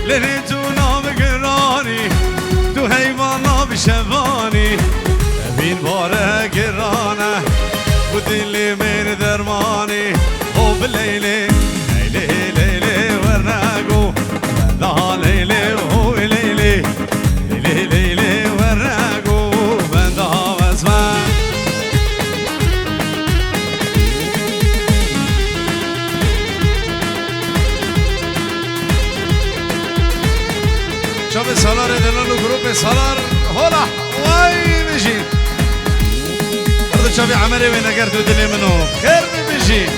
لنتونا بگرانی تو حیوانا بشوانی بین باره گرانه و دلی من درمانی او بلیلی لیلی لیلی ورنگو بنده لیلی و لیلی لیلی لیلی ورنگو بنده وزمن شب سالار دلان و گروپ سالار هلا وای بشین برد شبی عمری و نگرد و دلی منو خیر بشین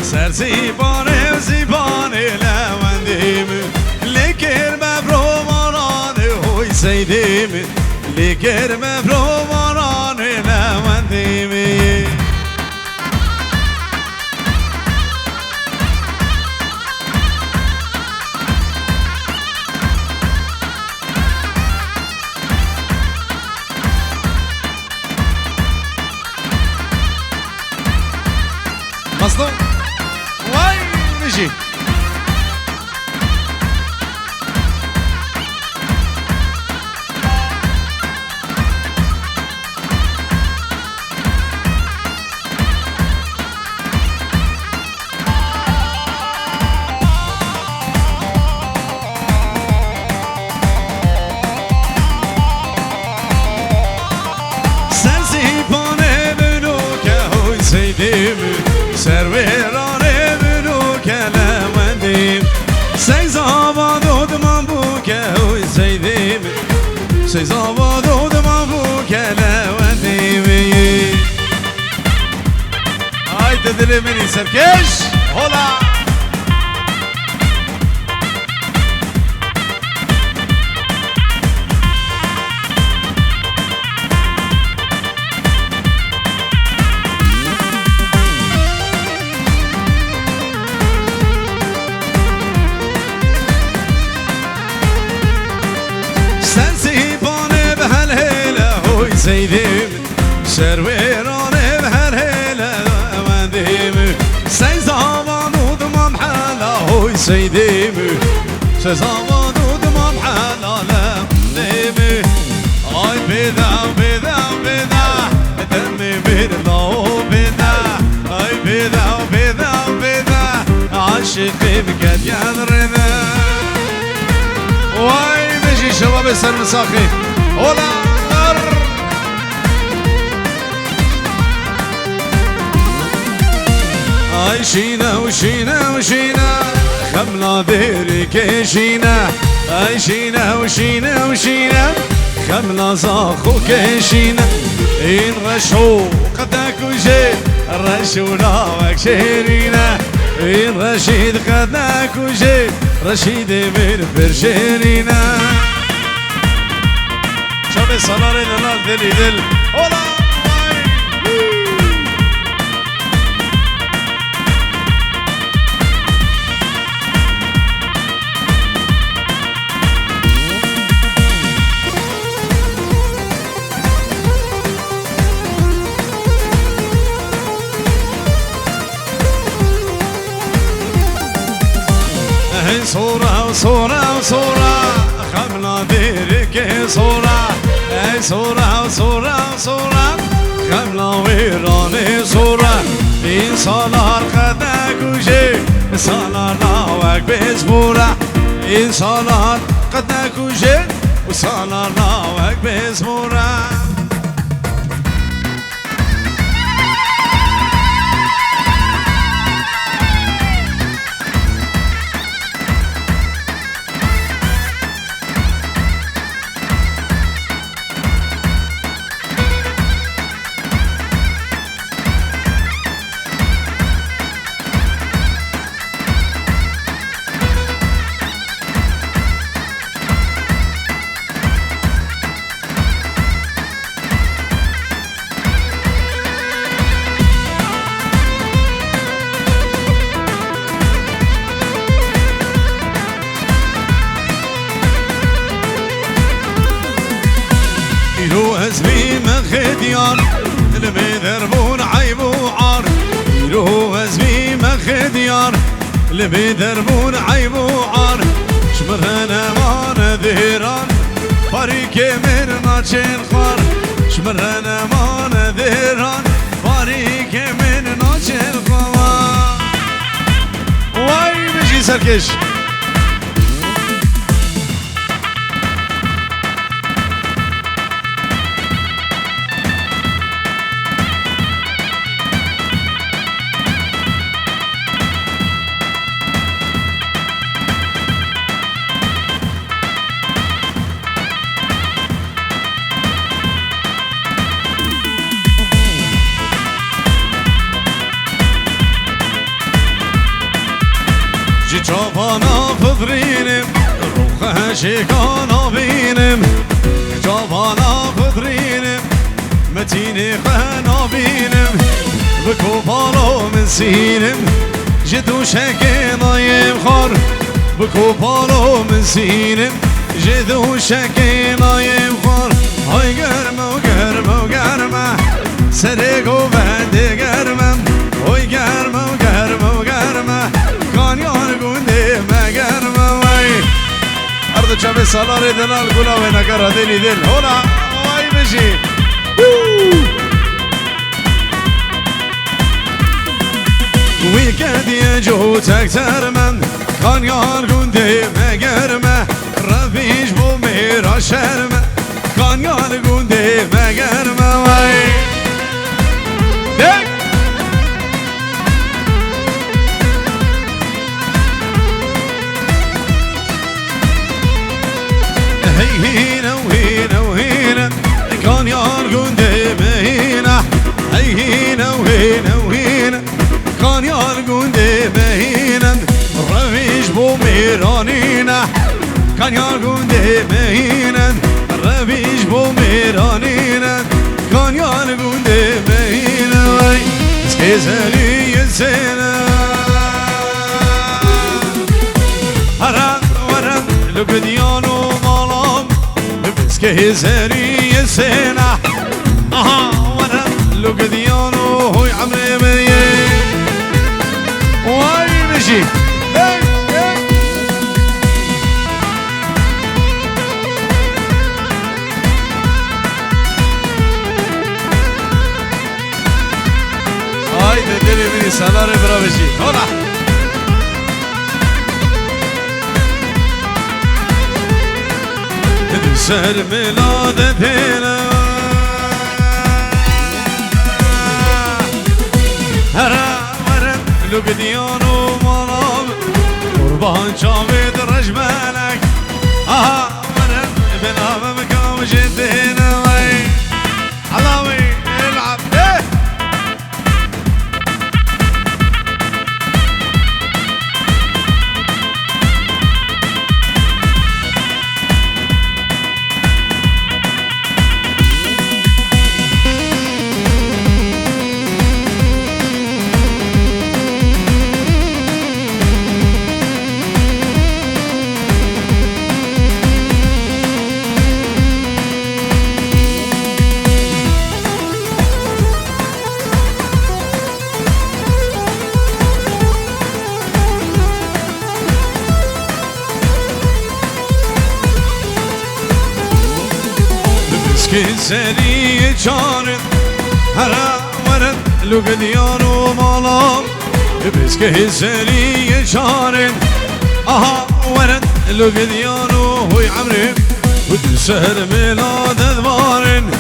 سر زیبانه و زیبانه لوندیم لیکر مبرو مارانه هوی سیدیم لیکر مبرو مارانه لوندیم مصدوم واي نجي سرزي بانه بنوك هوي سيديم سرویرانه برو کلمندیم سیز آباد و دمان بو که اوی سیدیم سیز آباد و دمان بو کلمندیم های دل منی سرکش هلا سيديم سرويرانه بهر هلا منديم سيزامان ودمام حالا هوي سيديم سيزامان ودمام حالا منديم اي بدا بدا بدا دمي بيرلو بدا اي بدا بدا بدا عاشقي بقد ينرنا واي بيجي شباب السرمساخي هلا عايشينا وشينا وشينا خمنا ديرك شينا عايشينا وشينا وشينا خمنا زاخو كشينا إن رشو قدك وجي رشونا وكشيرينا این رشید قد نکوشه رشید من برشرینا شب سالار دلال دلی دل اولا صورة وصورة وصورة خمنا ديرك صورة اي صورة وصورة وصورة خمنا ويراني صورة این سالار قد نکوشه سالار ناوک بزبورة این سالار قد نکوشه و سالار ناوک بزبورة هزبي مخديان اللي دربون عيب وعار يروح هزبي مخديان اللي دربون عيب وعار شمرنا ما نذيران فريق من ناچن خار شمرنا ما نذيران فريق من ناچن خار واي بجي سركش جوابانا فضرينم روخها شيكانا بينم جوابانا فضرينم متيني خانا بينم بكوبالو من سينم جدو شكي نايم خار بكوبالو من سينم جدو شكي نايم خار هاي قرمه وقرمه وقرمه سرقو بعد قرمه هاي قرمه وقرمه وقرمه کانیان گونده مگر موی ارد چاپ سالار دلال گلا و نکر دلی دل هولا وای بشی وی کدی جو تکتر من کانیان گونده مگر مه رفیج بو میرا شرم کانیان گونده مگر موی دک هينا وهينا وهينا كان يارقون دمهينا هينا وهينا وهينا كان يارقون دمهينا رفيش بوميرانينا كان يارقون دمهينا رفيش بوميرانينا كان يارقون دمهينا وي سكيزالي يسينا هران وران لقديانو سكيزالي يسينا اها وانا لقديانو هوي عمري مريم واي مشي هاي تدري مني سالاري برافشي هلا سهر ميلادتنا هرا ورا لقديانو مرام قربان شامد رجمالك اها ورا بلا مكام جدنا وي علاوي العب سري جارد هرا ورد لو قديان ومالام بسكه سري جارد اها ورد لو قديان وهوي عمري ودل سهر ميلاد اذبارن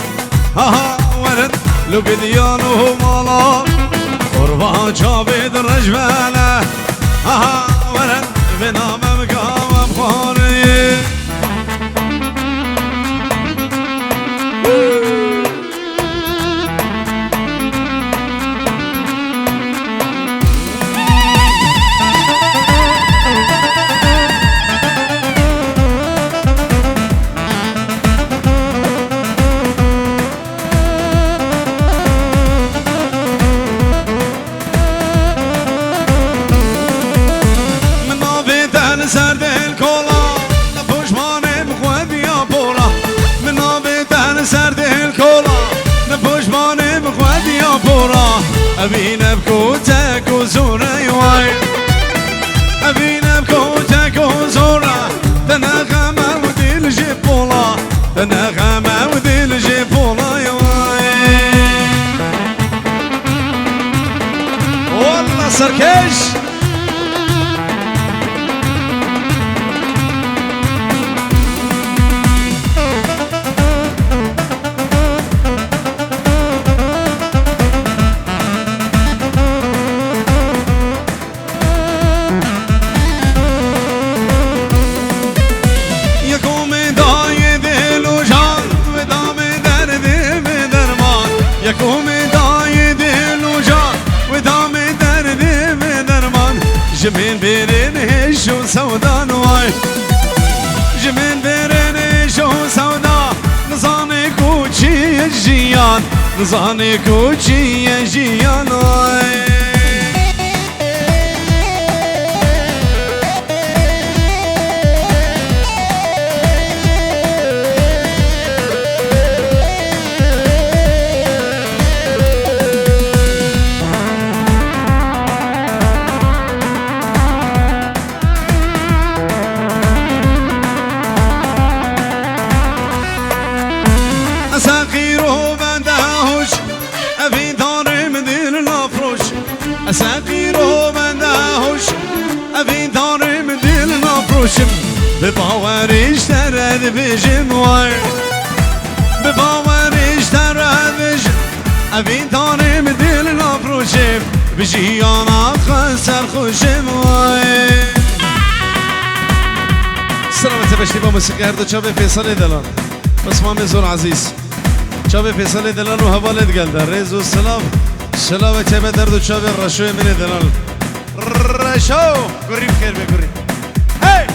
اها ورد لو قديان ومالام قربا جابد الرجبانه اها ورد بنام مقام بخاري سرد الكولا نفوش ماني بخوادي يا بولا من نابتان سرد الكولا نفوش ماني بخوادي يا بولا أبينا بكوتك وزورة يواي أبينا بكوتك وزورة تنغمة ودي الجيبولا تنغمة ودي الجيبولا يواي والله سركش يكون دايد الوجار ودام دردي بدرمان جمين بيرين هشو سودان واي جمين بيرين هشو سودا نظاني كوتشي الجيان نظاني كوتشي الجيان واي أساقيره بندهوش أبي دار مدير الأفروش أساقيره بندهوش أبي دار مدير الأفروش بباوريش ترد بجم واي بباوريش ترد بجم أبي دار مدير الأفروش بجي أنا خسر خوشم واي سلامت بشتی با موسیقی هر دو چاپ فیصل دلان عثمان زور عزیز چاپ فیصل دلان و حوالت گلده ریز و سلام سلام چاپ درد و چاپ رشو من دلان رشو گریم خیر بگریم هی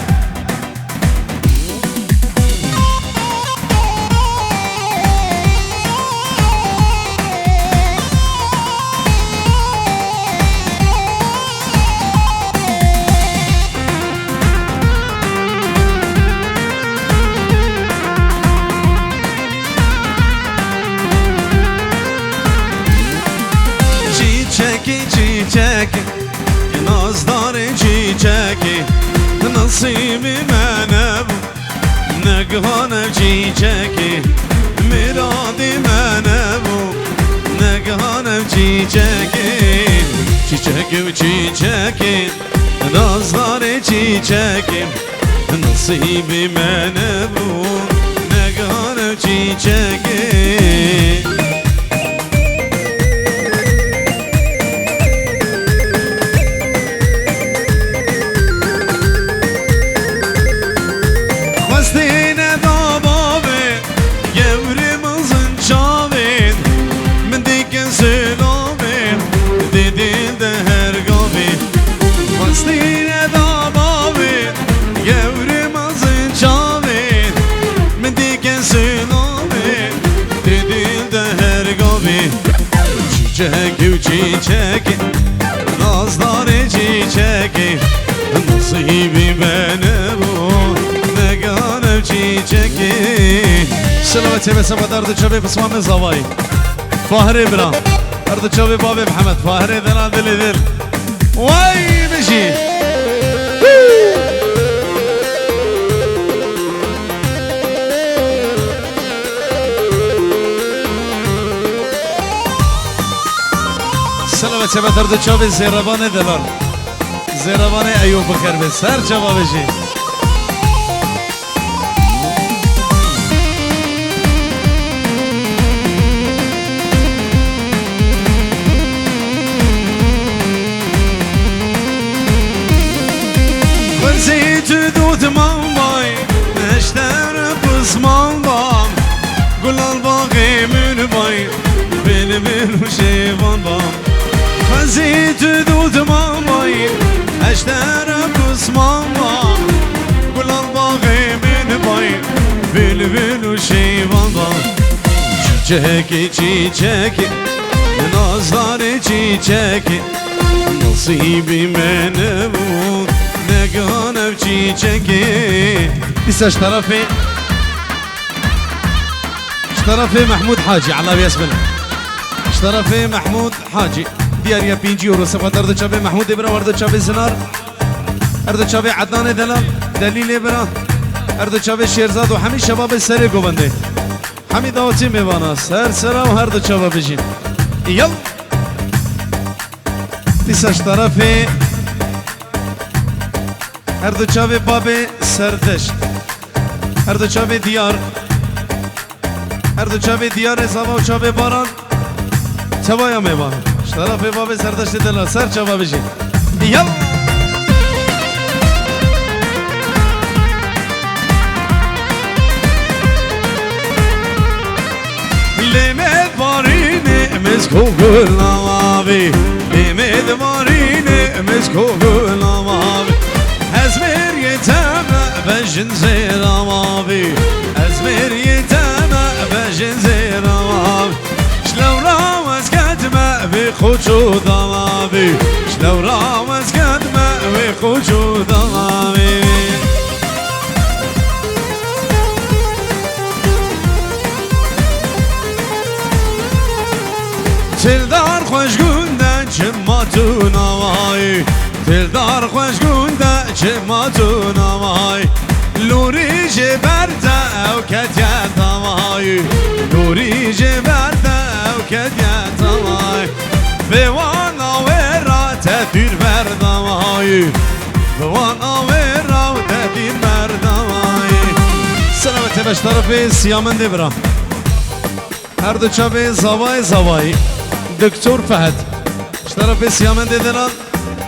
çiçeki nazdarı çiçeki nasibime ne bu ne ghanı çiçeki miradime ne bu ne ghanı çiçeki çiçeki çiçeki nazdarı çiçeki nasibime ne bu ne ghanı çiçeki çiçeki çiçeki nazları çiçeki nasibime ne bu ne ghanı çiçeki سلامتی به سبا درد چوبی بسمان زوایی فاهری برا درد چوبی بابی محمد فاهری دلال دلی دل وای بشی چه بتر دو چاوی زیربان دلار زیربان ایوب بخیر به سر جواب بشی خرزی تو دود مامای نشتر بزمان بام گلال باقی من بای بین من شیوان بام خرزی تو دود مامای نشتر بزمان بام گلال باقی من بای بین من شیوان بام چیچکی چیچکی نازدار چیچکی نصیبی من بود نگانم چیچکی بیساش طرفي محمود حاجي على بيسمل طرفي محمود حاجي ديار يا بينجي ورسفة أرض شابي محمود إبرا وأرض شابي زنار أرض شابي عدنان دلال دليل إبرا أرض شابي شيرزاد وحمي شباب السري قبندي حمي داوتي ميوانا سر وهرد شابا بيجين يلا بيساش طرفي أرض شابي بابي سردشت أرض شابي ديار أرض شابي ديار زما وشابي باران تبايا ميبان طرفي بابي سردشت دلال سر شابا بيجين يلا لمد باريني مسكو كل نوابي لمد باريني مسكو كل نوابي أزمير يتامى بجن زير نوابي أزمير يتامى بجن زير نوابي شلو راوز كدمة بخوشو ضوابي شلو راوز كدمة بخوشو ضوابي تلدار خوش گونده چما تو نوایی تلدار خوش گونده چما تو نوایی لوری جبرده او کدیت نوایی لوری جبرده او کدیت نوایی بوان آورا تدیر بردمایی بوان آورا تدیر بردمایی سلامت بش طرف سیامنده برا هر دو چاوه زوای دکتر فهد طرف سیامنده دلان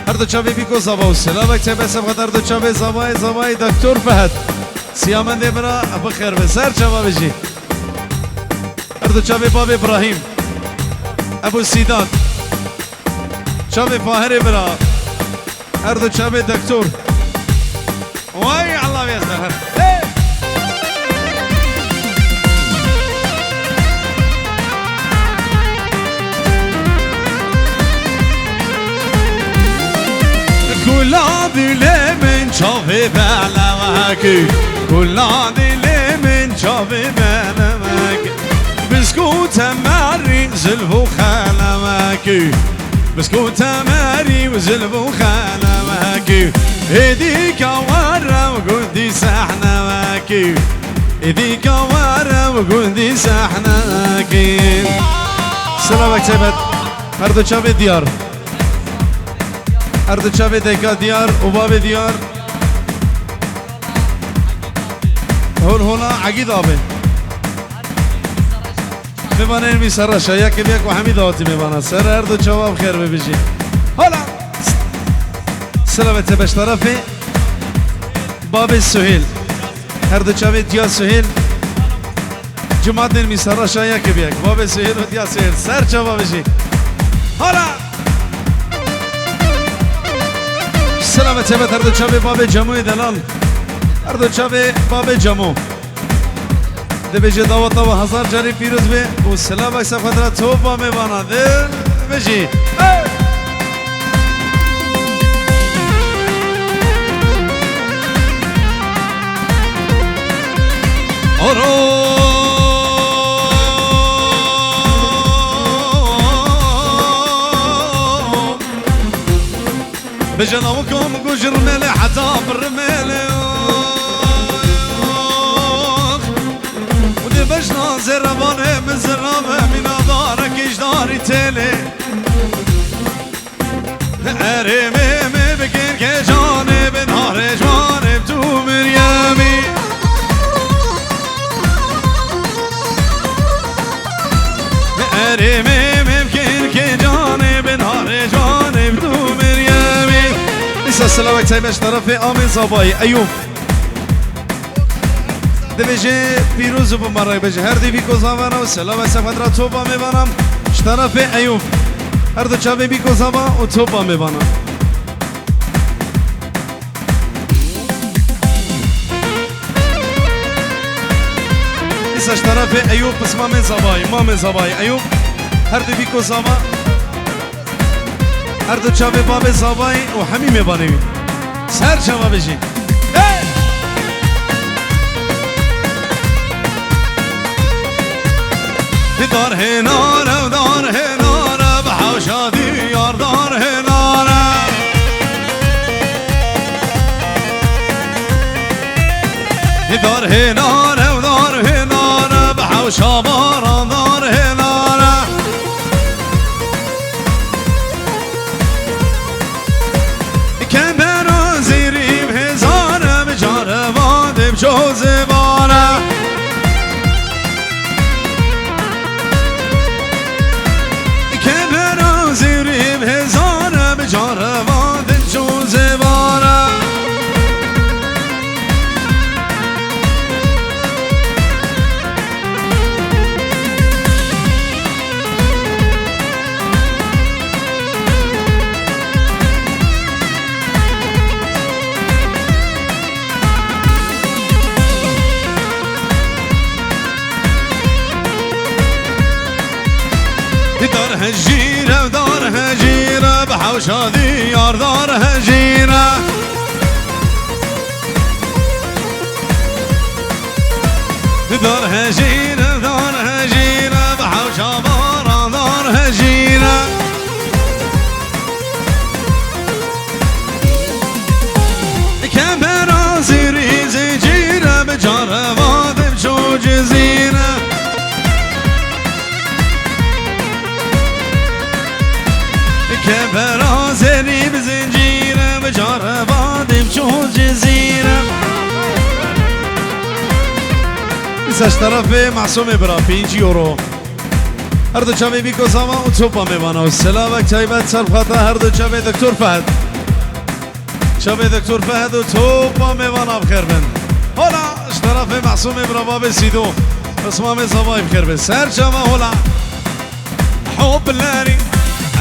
هر دو چاوه بیکو زوا و سلام چه بس بخاطر دو چاوه زوای دکتر فهد سیامنده برا بخیر به سر چوا بشی هر دو چاوه باب ابراهیم ابو سیدان چاوه فاهر برا هر دو چاوه دکتر وای الله بیزدر كلا دل من شافي بلمك كلا دل من شافي بلمك بسكوت ماري زلفو خلمك بسكوت ماري وزلفو خلمك ايديك ورا وقدي سحنمك ايديك ورا وقدي سحنمك سلامك سبت هردو شافي ديار أرض شابي ديكا ديار وباب ديار هون هنا عقيد آبه میبانه می سر شاید که بیاک و حمید آتی میبانه سر أرض شباب خیر ببیشی هلا سلامت بش طرفی باب سهيل أرض شابي ديار سهيل جماعت می سر شاید که بیاک باب سهيل و ديار سهيل سر شباب بشی هلا سلامت سبت هر دو چاوه باب جموی دلال هر دو چاوه باب جمو ده بجه دعوت و هزار جاری پیروز به و سلام اکسا خدرا توب با میبانا ده بجی آرو بجناوكم قجر ملي حتى برملي ودي بجنا زرباني من زرابة من دارك اجداري تيلي ارمي بكين كجانب نهار جوانب تو مريمي ارمي بكين كجانب نهار جوانب تو مريمي لسه السلامة تايبش طرفي آمين صباي أيوب دبیجه پیروز و بمرای بجه هر دی بیکو زاوانا و سلام سفت را توبا میبانم شطرف ایوب هر دو چاوی بیکو زاوا و توبا میبانم ایسا شطرف ایوب پس ما من زبای ایوب هر دی بیکو زاوا هر دو چاوی باب زبای و همی میبانیم سر چاوا بجی دار هناره دار هناره بحوشادی یار دار هناره دار هناره دار هناره بحوشاباران دار هناره که برا زیریم هزاره بجاره وادم جوزه باره هجيرة ودار هجيرة بحوشادي يار دار هجيرة دار هجيرة دار هجيرة بحوشابارا دار هجيرة كبرا زيري زجيرة بجارة وادم شو جزيرة كبرا زني بزنجيرة بجارة بادم شو جزيرة ساش طرفي معصوم برا 5 يورو هر دو چاوی بیکو زاما و توپا میبانا و سلامک تایبت سر خطا هر دو چاوی دکتر فهد چاوی دکتر فهد و توپا میبانا بخیر بن هولا اش طرف معصوم برا باب سیدو اسمام زبای بخیر بن سر چاوا هولا حب لاري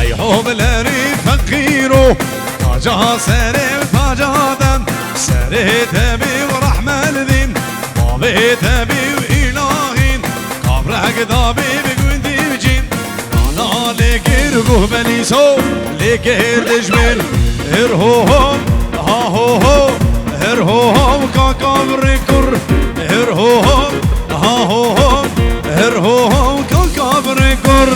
ای حب لاري فقيرو تاجها سري وتاجها دم سري تبي ورحمة الدين بابي تبي وإلهين قبرك دابي بقوندي بجين انا لكير قوه بليسو لكير دجمل هرهوهم هاهوهم هرهوهم كاكابر كر هرهوهم هاهوهم هرهوهم كاكابر كر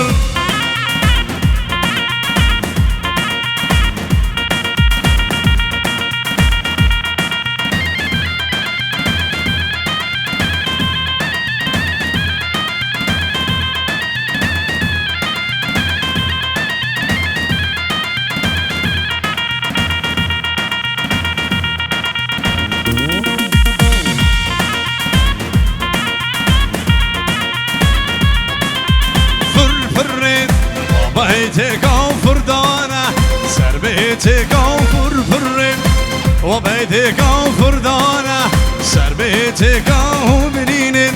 بيتك وفردانة سر بيتك وفرفرم وبيتك وفردانة سر بيتك وبنين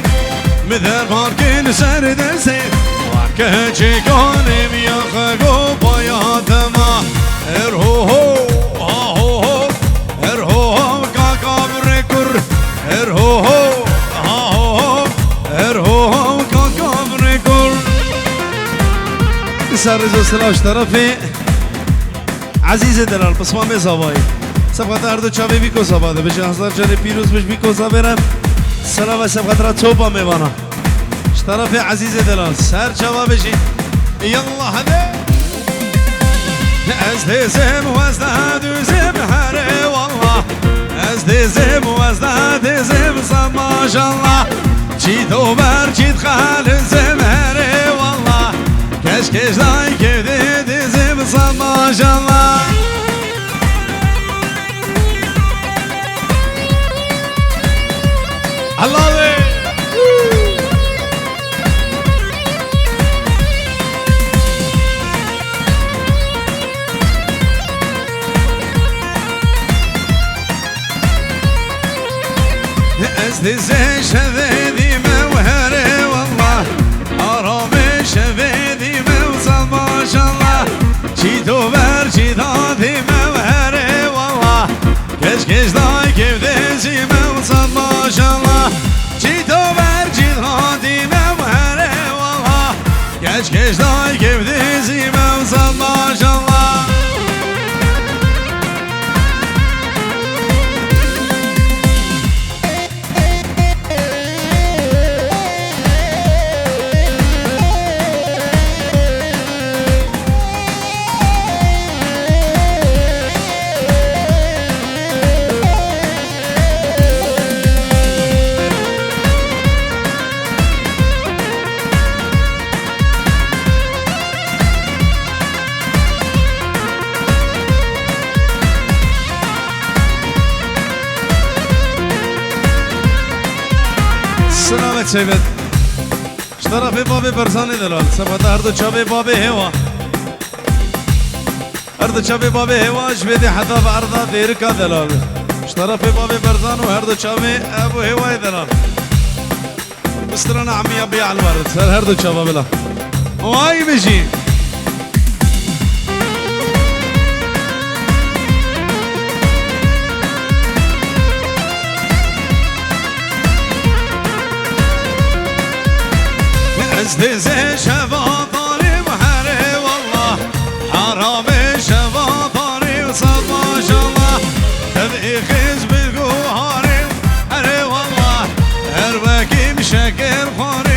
مثل ماركين سر دسين وكهجي قانم يخقو بياتما ارهوهو هاهوهو ارهوهو كاكابر كر ارهوهو هاهوهو ارهوهو كاكابر كر سر رزو سلاش طرفي عزيز دلال بسمامي زباي سبقت اردو چاوي بيكو زباده بجه هزار جاني پیروز بش بيكو زبرم سلام سبقت را توبا ميوانا طرفي عزيز دلال سر چاوا بجي يلا هده از دزم وازده دوزم هره والله از دزم وازده دزم صد ما شاء الله چي دوبر چي تخال زم هره والله كش كش داي كده دزم صد ما شاء الله حلاوي ازدزي شذيذي موهري والله أرامي شذيذي موصل ما شاء الله شيتو برشي ذاتي موهري والله كش كش داي كيف ذيزي موصل ما شاء الله شيتو برشي ذاتي موهري والله كش كش داي كيف ذيزي موصل ما شاء الله سلامت شبت اشترى في بابي برزاني دلال سبت هردو چابي بابي هوا هردو چابي بابي هوا شبيدي حتى بأرضا ديركا دلال اشترى في بابي برزان وهردو چابي ابو هوا دلال مسترنا عمي ابي على الورد سر هردو چابا بلا واي بيجي ازدزي شبا طاري وحري والله حرامي شبا طاري وصد ما شاء الله تبقي خز بالقوهاري حري والله هربكي مشكر خاري